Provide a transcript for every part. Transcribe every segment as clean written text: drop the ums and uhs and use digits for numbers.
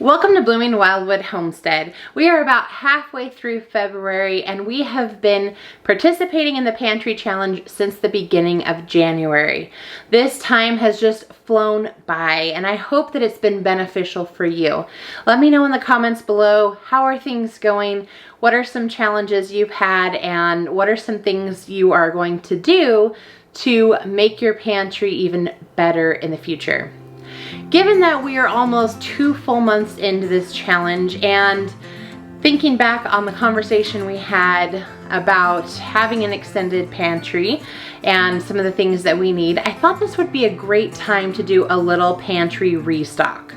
Welcome to Blooming Wildwood Homestead. We are about halfway through February and we have been participating in the pantry challenge since the beginning of January. This time has just flown by and I hope that it's been beneficial for you. Let me know in the comments below, how are things going? What are some challenges you've had and what are some things you are going to do to make your pantry even better in the future? Given that we are almost 2 full months into this challenge and thinking back on the conversation we had about having an extended pantry and some of the things that we need, I thought this would be a great time to do a little pantry restock.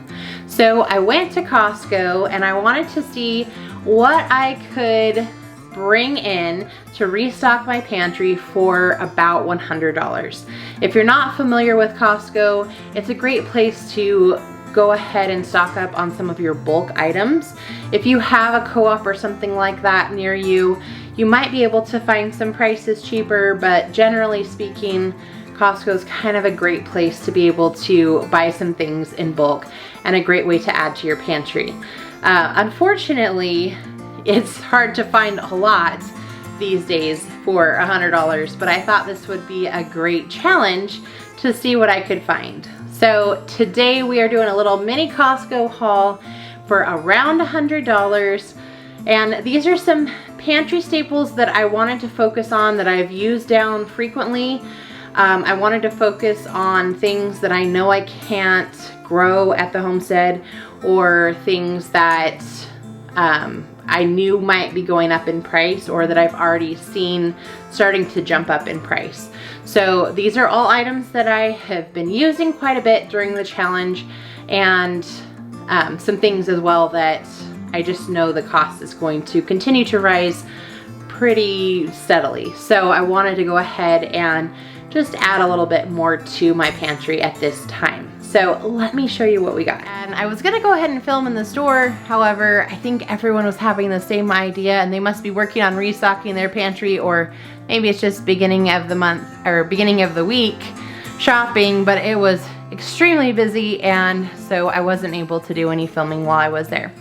So I went to Costco and I wanted to see what I could bring in to restock my pantry for about $100. If you're not familiar with Costco, it's a great place to go ahead and stock up on some of your bulk items. If you have a co-op or something like that near you, you might be able to find some prices cheaper, but generally speaking, Costco is kind of a great place to be able to buy some things in bulk and a great way to add to your pantry. Unfortunately, it's hard to find a lot these days for $100, but I thought this would be a great challenge to see what I could find. So today we are doing a little mini Costco haul for around $100, and these are some pantry staples that I wanted to focus on that I've used down frequently. I wanted to focus on things that I know I can't grow at the homestead or things that I knew might be going up in price or that I've already seen starting to jump up in price. So these are all items that I have been using quite a bit during the challenge, and some things as well that I just know the cost is going to continue to rise pretty steadily. So I wanted to go ahead and just add a little bit more to my pantry at this time. So let me show you what we got. And I was gonna go ahead and film in the store. However, I think everyone was having the same idea and they must be working on restocking their pantry, or maybe it's just beginning of the month or beginning of the week shopping, but it was extremely busy and so I wasn't able to do any filming while I was there.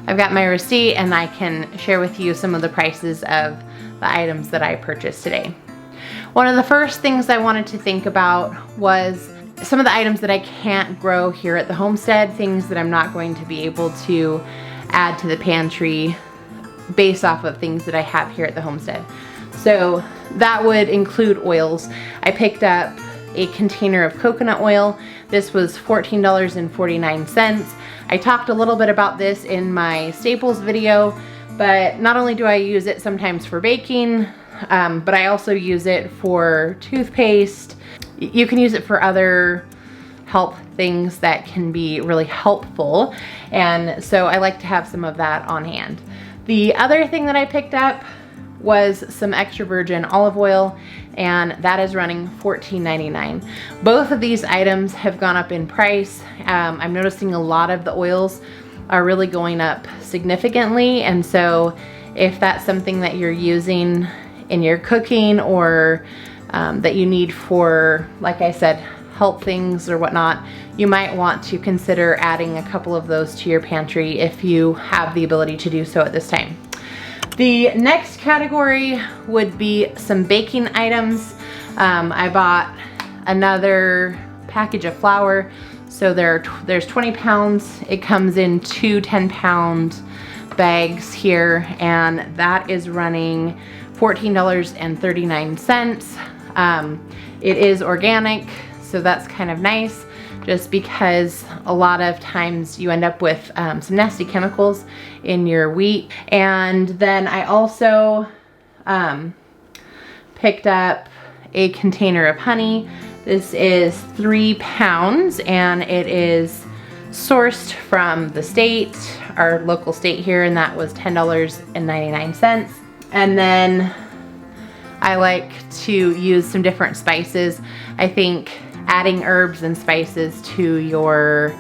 I've got my receipt and I can share with you some of the prices of the items that I purchased today. One of the first things I wanted to think about was some of the items that I can't grow here at the homestead, things that I'm not going to be able to add to the pantry based off of things that I have here at the homestead. So that would include oils. I picked up a container of coconut oil. This was $14.49. I talked a little bit about this in my staples video, but not only do I use it sometimes for baking, but I also use it for toothpaste. You can use it for other health things that can be really helpful, and so I like to have some of that on hand. The other thing that I picked up was some extra virgin olive oil, and that is running $14.99. Both of these items have gone up in price. I'm noticing a lot of the oils are really going up significantly, and so if that's something that you're using in your cooking or that you need for, like I said, health things or whatnot, you might want to consider adding a couple of those to your pantry if you have the ability to do so at this time. The next category would be some baking items. I bought another package of flour. So there's 20 pounds. It comes in 2 10-pound bags here, and that is running $14.39. It is organic, so that's kind of nice, just because a lot of times you end up with some nasty chemicals in your wheat. And then I also picked up a container of honey. This is 3 pounds and it is sourced from the state, our local state here, and that was $10.99. And then I like to use some different spices. I think adding herbs and spices to your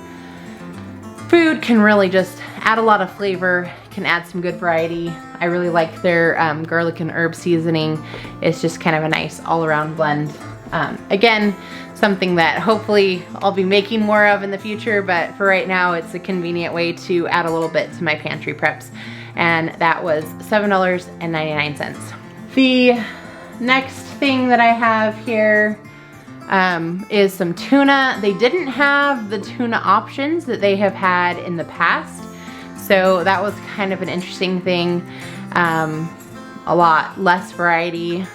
food can really just add a lot of flavor, can add some good variety. I really like their garlic and herb seasoning. It's just kind of a nice all-around blend Again, something that hopefully I'll be making more of in the future, but for right now it's a convenient way to add a little bit to my pantry preps. And that was $7.99. The next thing that I have here is some tuna. They didn't have the tuna options that they have had in the past, so that was kind of an interesting thing. A lot less variety,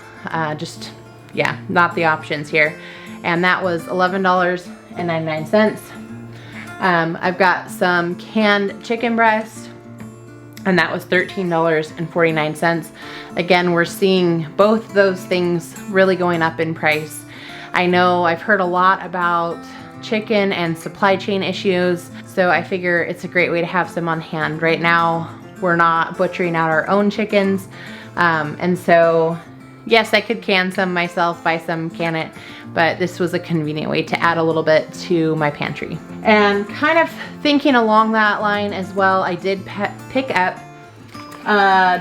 just, yeah, not the options here. And that was $11.99. I've got some canned chicken breast, and that was $13.49. Again, we're seeing both those things really going up in price. I know I've heard a lot about chicken and supply chain issues, so I figure it's a great way to have some on hand. Right now, we're not butchering out our own chickens, and so yes, I could can some myself, buy some, can it, but this was a convenient way to add a little bit to my pantry. And kind of thinking along that line as well, I did pick up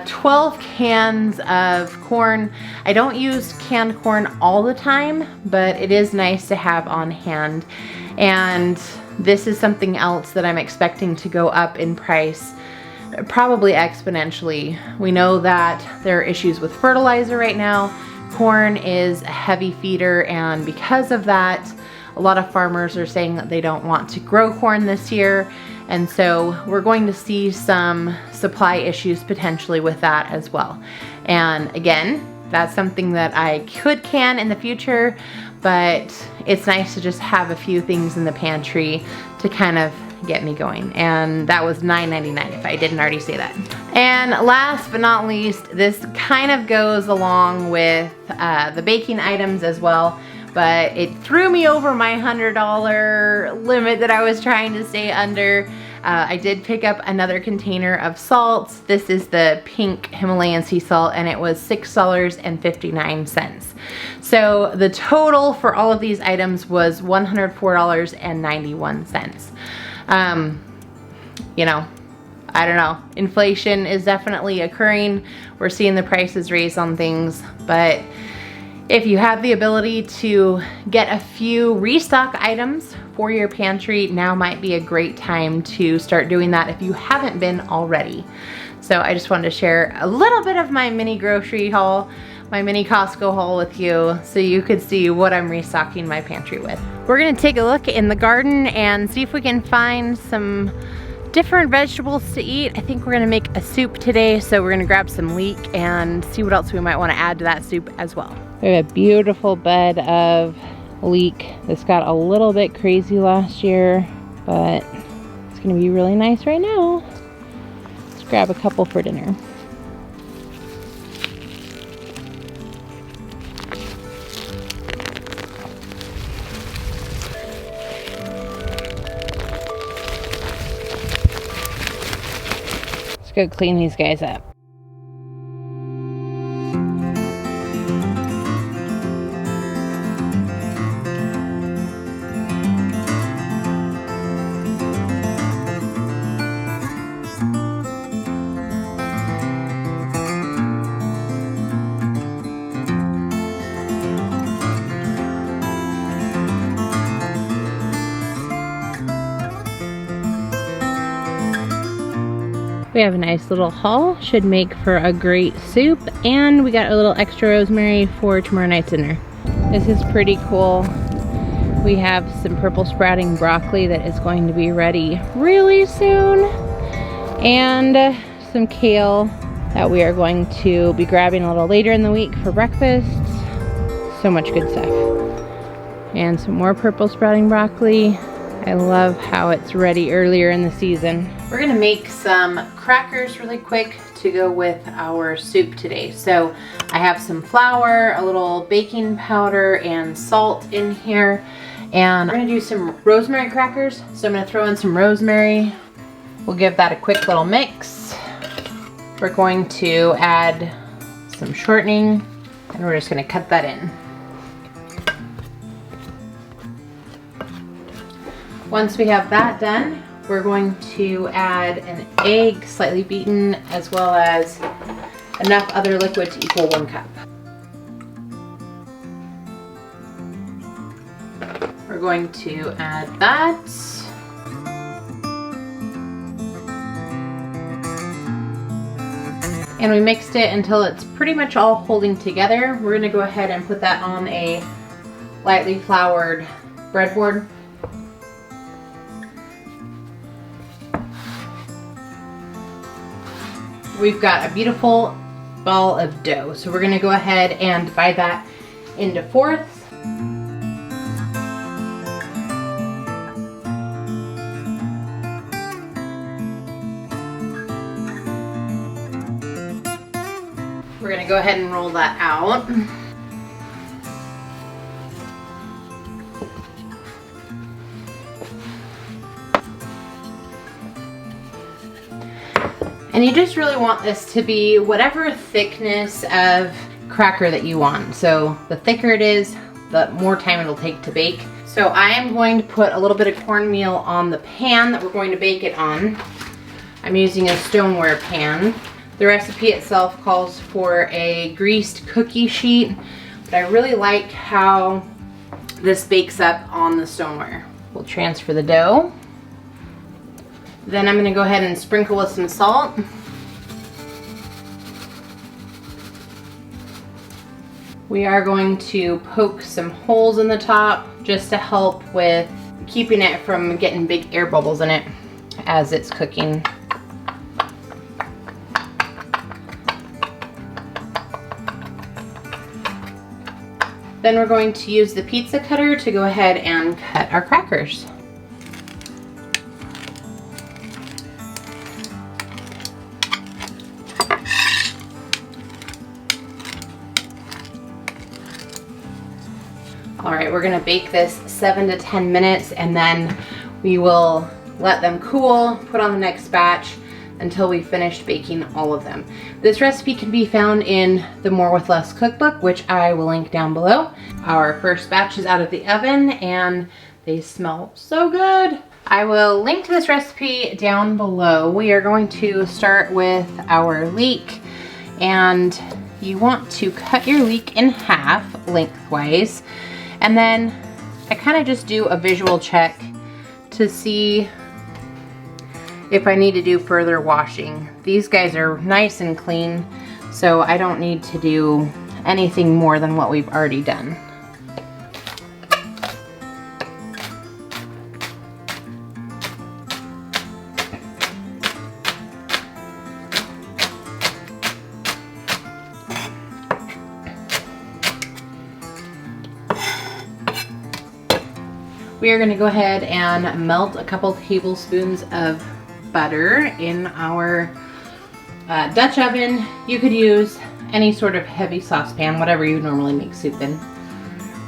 12 cans of corn. I don't use canned corn all the time, but it is nice to have on hand. And this is something else that I'm expecting to go up in price, probably exponentially. We know that there are issues with fertilizer right now. Corn is a heavy feeder, and because of that, a lot of farmers are saying that they don't want to grow corn this year. And so we're going to see some supply issues potentially with that as well. And again, that's something that I could can in the future, but it's nice to just have a few things in the pantry to kind of get me going. And that was $9.99 if I didn't already say that. And last but not least, this kind of goes along with the baking items as well, but it threw me over my $100 limit that I was trying to stay under. I did pick up another container of salts. This is the pink Himalayan sea salt, and it was $6.59. So the total for all of these items was $104.91. You know, I don't know. Inflation is definitely occurring. We're seeing the prices raise on things, but if you have the ability to get a few restock items for your pantry, now might be a great time to start doing that if you haven't been already. So I just wanted to share a little bit of my mini grocery haul, my mini Costco haul with you, so you could see what I'm restocking my pantry with. We're gonna take a look in the garden and see if we can find some different vegetables to eat. I think we're gonna make a soup today, so we're gonna grab some leek and see what else we might wanna add to that soup as well. We have a beautiful bed of leek. This got a little bit crazy last year, but it's gonna be really nice right now. Let's grab a couple for dinner. Let's go clean these guys up. We have a nice little haul, should make for a great soup, and we got a little extra rosemary for tomorrow night's dinner. This is pretty cool. We have some purple sprouting broccoli that is going to be ready really soon, and some kale that we are going to be grabbing a little later in the week for breakfast. So much good stuff. And some more purple sprouting broccoli. I love how it's ready earlier in the season. We're gonna make some crackers really quick to go with our soup today. So I have some flour, a little baking powder, and salt in here. And we're gonna do some rosemary crackers. So I'm gonna throw in some rosemary. We'll give that a quick little mix. We're going to add some shortening, and we're just gonna cut that in. Once we have that done, we're going to add an egg, slightly beaten, as well as enough other liquid to equal 1 cup. going to add that. And we mixed it until it's pretty much all holding together. We're gonna go ahead and put that on a lightly floured breadboard. We've got a beautiful ball of dough. So we're gonna go ahead and divide that into fourths. We're gonna go ahead and roll that out. And you just really want this to be whatever thickness of cracker that you want. So the thicker it is, the more time it'll take to bake. So I am going to put a little bit of cornmeal on the pan that we're going to bake it on. I'm using a stoneware pan. The recipe itself calls for a greased cookie sheet, but I really like how this bakes up on the stoneware. We'll transfer the dough. Then I'm gonna go ahead and sprinkle with some salt. We are going to poke some holes in the top just to help with keeping it from getting big air bubbles in it as it's cooking. Then we're going to use the pizza cutter to go ahead and cut our crackers. All right, we're gonna bake this 7 to 10 minutes and then we will let them cool, put on the next batch until we finished baking all of them. This recipe can be found in the More with Less cookbook, which I will link down below. Our first batch is out of the oven and they smell so good. I will link to this recipe down below. We are going to start with our leek, and you want to cut your leek in half lengthwise. And then I kind of just do a visual check to see if I need to do further washing. These guys are nice and clean, so I don't need to do anything more than what we've already done. We are going to go ahead and melt a couple tablespoons of butter in our Dutch oven. You could use any sort of heavy saucepan, whatever you normally make soup in.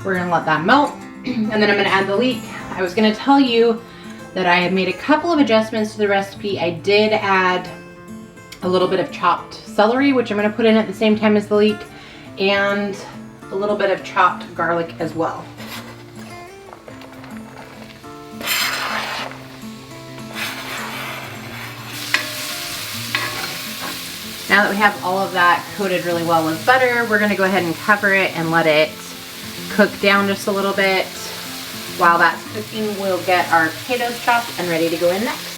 We're going to let that melt, and then I'm going to add the leek. I was going to tell you that I had made a couple of adjustments to the recipe. I did add a little bit of chopped celery, which I'm going to put in at the same time as the leek, and a little bit of chopped garlic as well. Now that we have all of that coated really well with butter, we're going to go ahead and cover it and let it cook down just a little bit. While that's cooking, we'll get our potatoes chopped and ready to go in next.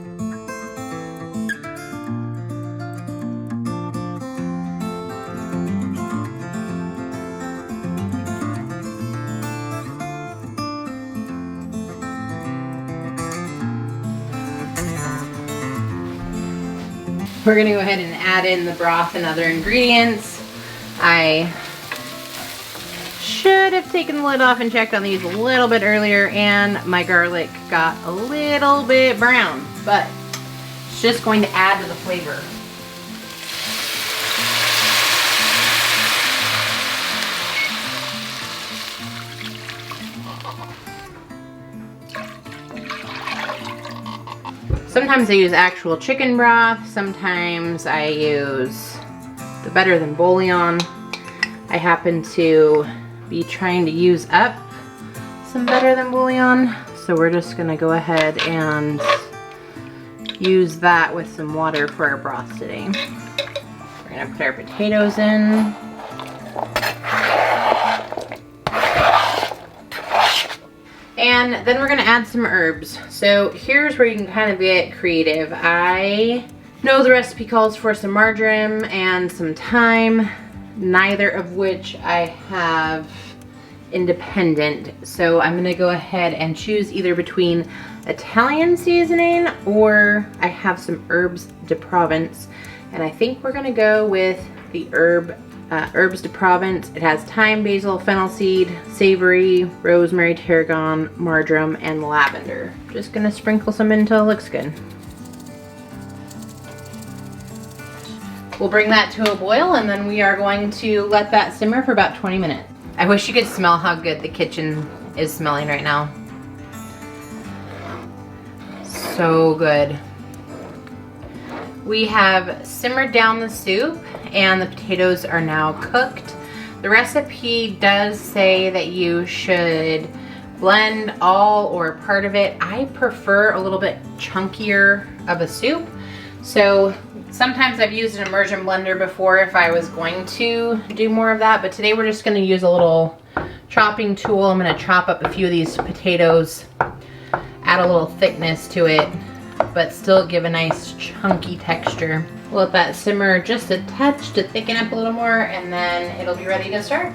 We're gonna go ahead and add in the broth and other ingredients. I should have taken the lid off and checked on these a little bit earlier, and my garlic got a little bit brown, but it's just going to add to the flavor. Sometimes I use actual chicken broth, sometimes I use the Better Than bouillon. I happen to be trying to use up some Better Than bouillon, so we're just gonna go ahead and use that with some water for our broth today. We're gonna put our potatoes in. And then we're gonna add some herbs. So here's where you can kind of get creative. I know the recipe calls for some marjoram and some thyme, neither of which I have independent. So I'm gonna go ahead and choose either between Italian seasoning or I have some herbs de Provence. And I think we're gonna go with the herbs de Provence. It has thyme, basil, fennel seed, savory, rosemary, tarragon, marjoram, and lavender. Just gonna sprinkle some in until it looks good. We'll bring that to a boil and then we are going to let that simmer for about 20 minutes. I wish you could smell how good the kitchen is smelling right now. So good. We have simmered down the soup and the potatoes are now cooked. The recipe does say that you should blend all or part of it. I prefer a little bit chunkier of a soup. So sometimes I've used an immersion blender before if I was going to do more of that, but today we're just gonna use a little chopping tool. I'm gonna chop up a few of these potatoes, add a little thickness to it, but still give a nice chunky texture. We'll let that simmer just a touch to thicken up a little more and then it'll be ready to start.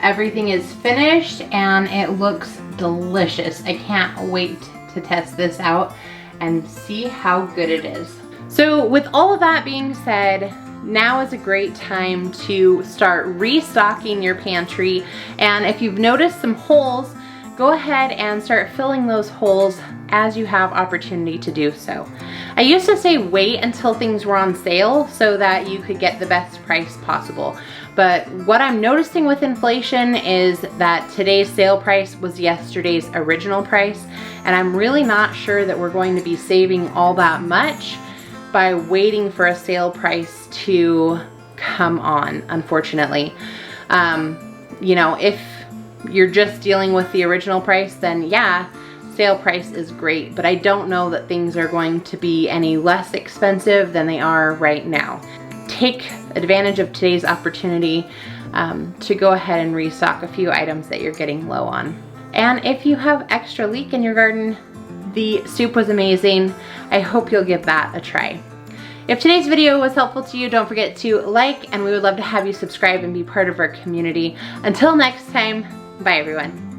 Everything is finished and it looks delicious. I can't wait to test this out and see how good it is. So with all of that being said, now is a great time to start restocking your pantry. And if you've noticed some holes, go ahead and start filling those holes as you have opportunity to do so. I used to say wait until things were on sale so that you could get the best price possible. But what I'm noticing with inflation is that today's sale price was yesterday's original price. And I'm really not sure that we're going to be saving all that much by waiting for a sale price to come on, unfortunately. You know, if you're just dealing with the original price, then yeah, sale price is great, but I don't know that things are going to be any less expensive than they are right now. Take advantage of today's opportunity to go ahead and restock a few items that you're getting low on. And if you have extra leek in your garden, the soup was amazing. I hope you'll give that a try. If today's video was helpful to you, don't forget to like, and we would love to have you subscribe and be part of our community. Until next time, bye everyone.